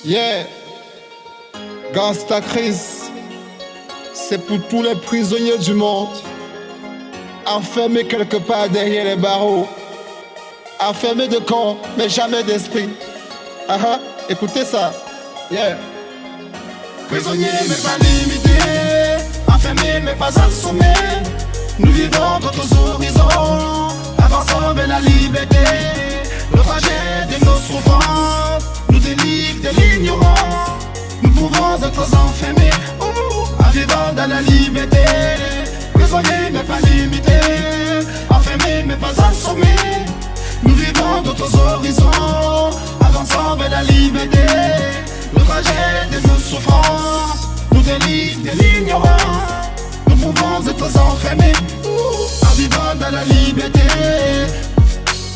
Yeah, Gangsta Chris, c'est pour tous les prisonniers du monde, enfermés quelque part derrière les barreaux, enfermés de corps mais jamais d'esprit. Écoutez ça, yeah. Prisonniers mais pas limités, enfermés mais pas assommés. Nous vivons d'autres horizons, avançons vers la liberté. Le trajet de nos souffrances nous délivre de l'ignorance. Nous pouvons être enfermés, en vivant dans la liberté. Prisonniers mais pas limités, enfermés mais pas assommés. Nous vivons d'autres horizons, avançons vers la liberté. Le trajet de nos souffrances nous délivre de l'ignorance. Nous pouvons être enfermés, en vivant dans la liberté.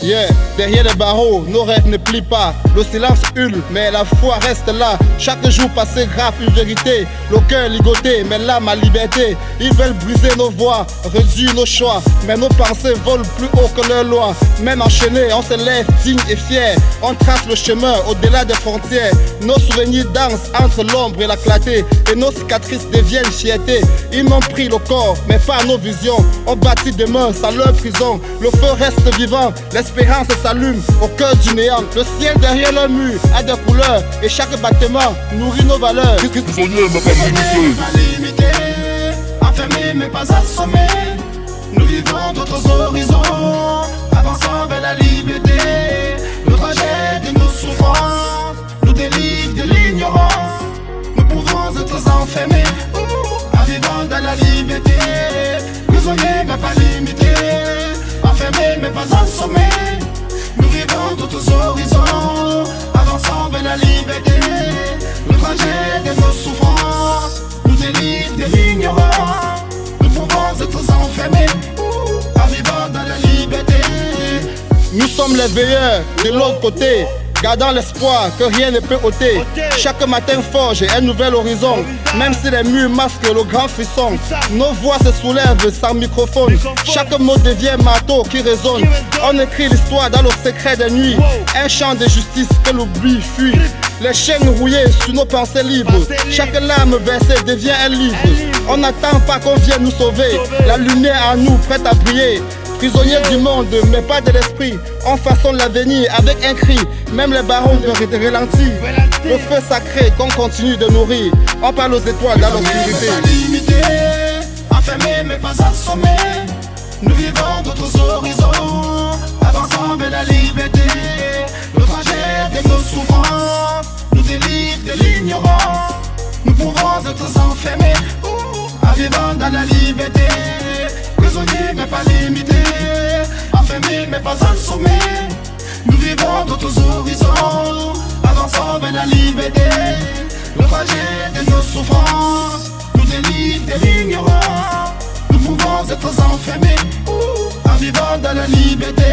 Yeah, derrière les barreaux, nos rêves ne plient pas. Le silence hurle, mais la foi reste là. Chaque jour passé grave une vérité. Le cœur ligoté, mais l'âme à liberté. Ils veulent briser nos voix, réduire nos choix. Mais nos pensées volent plus haut que leurs lois. Même enchaînés, on se lève digne et fier. On trace le chemin au-delà des frontières. Nos souvenirs dansent entre l'ombre et la clarté. Et nos cicatrices deviennent fierté. Ils m'ont pris le corps, mais pas nos visions. On bâtit demain sans leur prison. Le feu reste vivant, l'espérance s'allume au cœur du néant. Le ciel derrière le mur a des couleurs et chaque bâtiment nourrit nos valeurs. Prisonniers mais pas limités, enfermés mais pas assommés. Nous vivons d'autres horizons, avançons vers la liberté. Le trajet de nos souffrances nous délivre de l'ignorance. Nous pouvons être enfermés, en vivant dans la liberté. Prisonniers mais pas limités, enfermés mais pas assommés. Nous vivons d'autres horizons, avançons vers la liberté. Le trajet de nos souffrances nous délivre de l'ignorance. Nous pouvons être enfermés, en vivant dans la liberté. Nous sommes les veilleurs de l'autre côté, gardant l'espoir que rien ne peut ôter. Chaque matin forge un nouvel horizon, même si les murs masquent le grand frisson. Nos voix se soulèvent sans microphone, chaque mot devient marteau qui résonne. On écrit l'histoire dans le secret des nuits, un chant de justice que l'oubli fuit. Les chaînes rouillées sur nos pensées libres, chaque larme versée devient un livre. On n'attend pas qu'on vienne nous sauver, la lumière en nous prête à briller. Prisonniers du monde, mais pas de l'esprit. On façonne l'avenir avec un cri. Même les barons de ralentir. Le feu sacré qu'on continue de nourrir. On parle aux étoiles dans l'obscurité. Pas limités, enfermés mais pas assommés. Nous vivons d'autres horizons, avançons vers la liberté. Le trajet de nos souffrances nous délivre de l'ignorance. Nous pouvons être enfermés, en vivant dans la liberté. Prisonniers mais pas limités, enfermés mais pas assommés. Nous vivons d'autres horizons, avançons vers la liberté. Le trajet de nos souffrances nous délivre de l'ignorance. Nous pouvons être enfermés, en vivant dans la liberté.